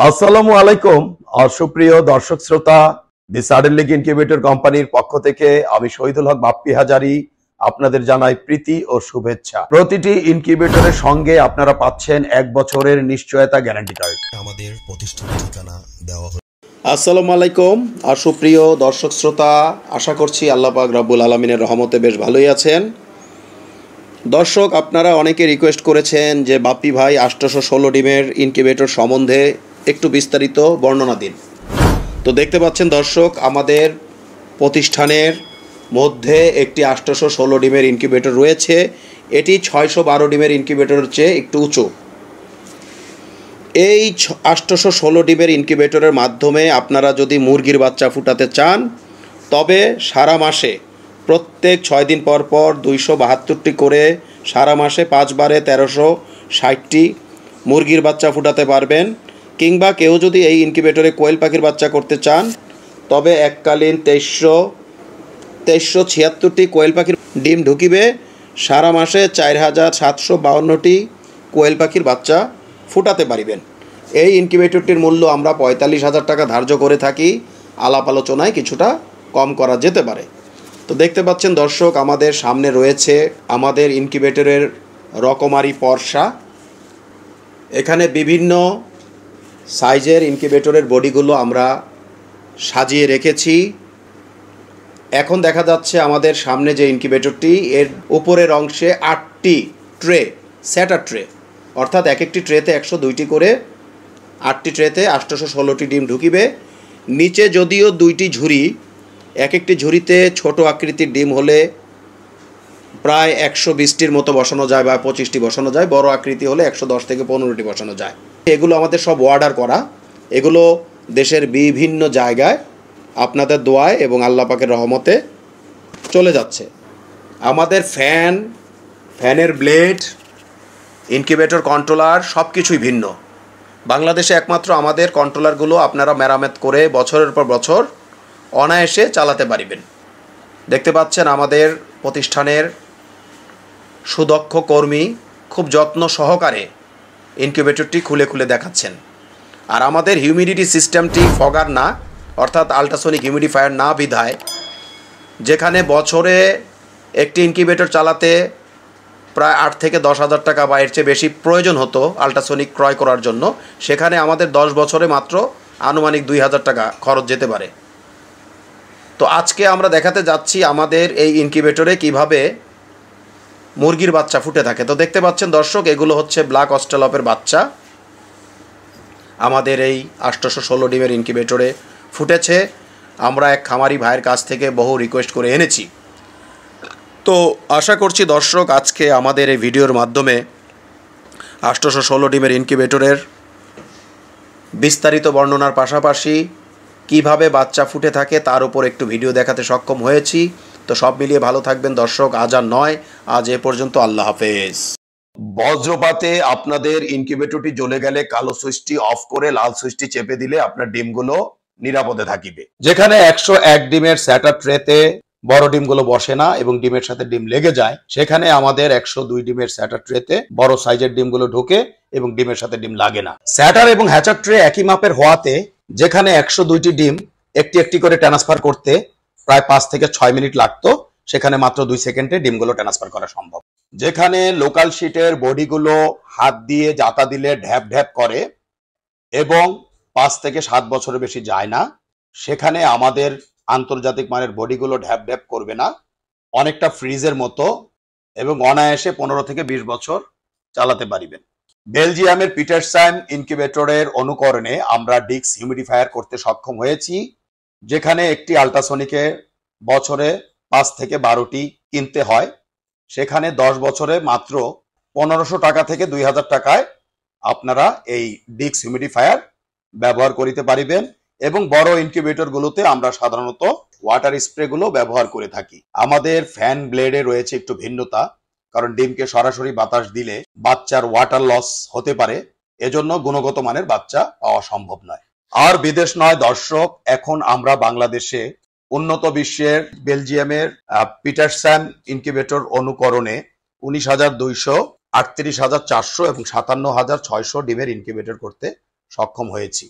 আসসালামু আলাইকুম সুপ্রিয় দর্শক শ্রোতা, দি সাডেন লিগ ইনকিউবেটর কোম্পানির পক্ষ থেকে আমি শহীদুল হক বাপ্পি হাজারি আপনাদের জানাই প্রীতি ও শুভেচ্ছা। প্রতিটি ইনকিউবেটরের সঙ্গে আপনারা পাচ্ছেন 1 বছরের নিশ্চয়তা গ্যারান্টি কার্ড। আমাদের প্রতিষ্ঠানের ঠিকানা দেওয়া হলো। আসসালামু আলাইকুম সুপ্রিয় দর্শক শ্রোতা, আশা করছি আল্লাহ পাক রব্বুল আলামিনের রহমতে বেশ ভালোই আছেন। দর্শক, আপনারা অনেকে রিকোয়েস্ট করেছেন যে বাপ্পি ভাই 816 ডিমের ইনকিউবেটর সম্বন্ধে একটু বিস্তারিত বর্ণনা দিন। তো দেখতে পাচ্ছেন দর্শক, আমাদের প্রতিষ্ঠানের মধ্যে একটি 816 ডিমের ইনকিউবেটর রয়েছে। এটি 612 ডিমের ইনকিউবেটরের চেয়ে একটু উঁচু। এই 816 ডিমের ইনকিউবেটরের মাধ্যমে আপনারা যদি মুরগির বাচ্চা ফুটাতে চান, তবে সারা মাসে প্রত্যেক 6 দিন পর পর 272টি করে সারা মাসে 5 বারে 1360টি মুরগির বাচ্চা ফুটাতে পারবেন। কিংবা কেউ যদি এই ইনকিউবেটরে কোয়েল পাখির বাচ্চা করতে চান, তবে এককালীন 2376টি কোয়েল পাখির ডিম ঢুকিবে। সারা মাসে 4752টি কোয়েল পাখির বাচ্চা ফুটাতে পারিবেন। এই ইনকিউবেটরটির মূল্য আমরা 45,000 টাকা ধার্য করে থাকি। আলাপ আলোচনায় কিছুটা কম করা যেতে পারে। তো দেখতে পাচ্ছেন দর্শক, আমাদের সামনে রয়েছে আমাদের ইনকিউবেটরের রকমারি পর্সা। এখানে বিভিন্ন সাইজের ইনকিউবেটরের বডিগুলো আমরা সাজিয়ে রেখেছি। এখন দেখা যাচ্ছে আমাদের সামনে যে ইনকিউবেটরটি, এর উপরের অংশে 8টি ট্রে, স্যাটার ট্রে, অর্থাৎ এক একটি ট্রেতে 102টি করে, 8টি ট্রেতে 816টি ডিম ঢুকিবে। নিচে যদিও 2টি ঝুড়ি, এক একটি ঝুড়িতে ছোট আকৃতির ডিম হলে প্রায় 120টির মতো বসানো যায় বা 25টি বসানো যায়। বড় আকৃতি হলে 110 থেকে 15টি বসানো যায়। এগুলো আমাদের সব অর্ডার করা। এগুলো দেশের বিভিন্ন জায়গায় আপনাদের দোয়ায় এবং আল্লাহ পাকের রহমতে চলে যাচ্ছে। আমাদের ফ্যানের ব্লেড, ইনকিউবেটর কন্ট্রোলার সব কিছুই ভিন্ন। বাংলাদেশে একমাত্র আমাদের কন্ট্রোলারগুলো আপনারা মেরামত করে বছরের পর বছর অনায়াসে চালাতে পারিবেন। দেখতে পাচ্ছেন আমাদের প্রতিষ্ঠানের সুদক্ষ কর্মী খুব যত্ন সহকারে ইনকিউবেটরটি খুলে খুলে দেখাচ্ছেন। আর আমাদের হিউমিডিটি সিস্টেমটি ফগার না, অর্থাৎ আল্ট্রাসনিক হিউমিডিফায়ার না বিধায়, যেখানে বছরে একটি ইনকিউবেটর চালাতে প্রায় 8 থেকে 10,000 টাকা বা এর চেয়ে বেশি প্রয়োজন হতো আল্ট্রাসনিক ক্রয় করার জন্য, সেখানে আমাদের 10 বছরে মাত্র আনুমানিক 2,000 টাকা খরচ যেতে পারে। তো আজকে আমরা দেখাতে যাচ্ছি আমাদের এই ইনকিউবেটরে কিভাবে মুরগির বাচ্চা ফুটে থাকে। তো দেখতে পাচ্ছেন দর্শক, এগুলো হচ্ছে ব্ল্যাক অস্ট্রেলপের বাচ্চা। আমাদের এই 816 ডিমের ইনকিউবেটরে ফুটেছে। আমরা এক খামারি ভাইয়ের কাছ থেকে বহু রিকোয়েস্ট করে এনেছি। তো আশা করছি দর্শক, আজকে আমাদের এই ভিডিওর মাধ্যমে 816 ডিমের ইনকিউবেটরের বিস্তারিত বর্ণনার পাশাপাশি কিভাবে বাচ্চা ফুটে থাকে তার উপর একটু ভিডিও দেখাতে সক্ষম হয়েছি। তো সব মিলিয়ে ভালো থাকবেন দর্শক। আজ আর নয়, আজ এ পর্যন্ত। আল্লাহ হাফেজ। বজ্রপাতে আপনাদের ইনকিউবেটরটি জ্বলে গেলে কালো সুইচটি অফ করে লাল সুইচটি চেপে দিলে আপনার ডিমগুলো নিরাপদে থাকিবে। যেখানে 101 ডিমের স্যাটার ট্রেতে বড় ডিমগুলো বসে না এবং ডিমের সাথে ডিম লেগে যায়, সেখানে আমাদের 102 ডিমের স্যাটার ট্রেতে বড় সাইজের ডিমগুলো ঢোকে এবং ডিমের সাথে ডিম লাগে না। স্যাটার এবং হ্যাচার ট্রে একই মাপের হওয়াতে যেখানে 102টি ডিম একটি একটি করে ট্রান্সফার করতে প্রায় 5 থেকে 6 মিনিট লাগতো, সেখানে মাত্র 2 সেকেন্ডে ডিমগুলো ট্রান্সফার করা সম্ভব। যেখানে লোকাল শিটের বডিগুলো হাত দিয়ে জাতা দিলে ঢ্যাপ ঢ্যাপ করে এবং 5 থেকে 7 বছরের বেশি যায় না, সেখানে আমাদের আন্তর্জাতিক মানের বডিগুলো ঢ্যাপ ঢ্যাপ করবে না, অনেকটা ফ্রিজের মতো, এবং অনায়াসে 15 থেকে 20 বছর চালাতে পারিবেন। বেলজিয়ামের পিটারসাইম ইনকিউবেটরের অনুকরণে আমরা ডিক্স হিউমিডিফায়ার করতে সক্ষম হয়েছি, যেখানে একটি আল্ট্রাসনিকে বছরে 5 থেকে 12টি কিনতে হয়, সেখানে 10 বছরে মাত্র 1500 টাকা থেকে 2000 টাকায় আপনারা এই ডিক্স হিউমিডিফায়ার ব্যবহার করিতে পারিবেন। এবং বড় ইনকিউবেটরগুলোতে আমরা সাধারণত ওয়াটার স্প্রেগুলো ব্যবহার করে থাকি। আমাদের ফ্যান ব্লেডে রয়েছে একটু ভিন্নতা, কারণ ডিমকে সরাসরি বাতাস দিলে বাচ্চার ওয়াটার লস হতে পারে, এজন্য গুণগত মানের বাচ্চা পাওয়া সম্ভব নয়। আর বিদেশ নয় দর্শক, এখন আমরা বাংলাদেশে উন্নত বিশ্বের বেলজিয়ামের পিটারসান ইনকিউবেটর অনুকরণে 19,200, 38,400 এবং 57,600 ডিমের ইনকিউবেটর করতে সক্ষম হয়েছি।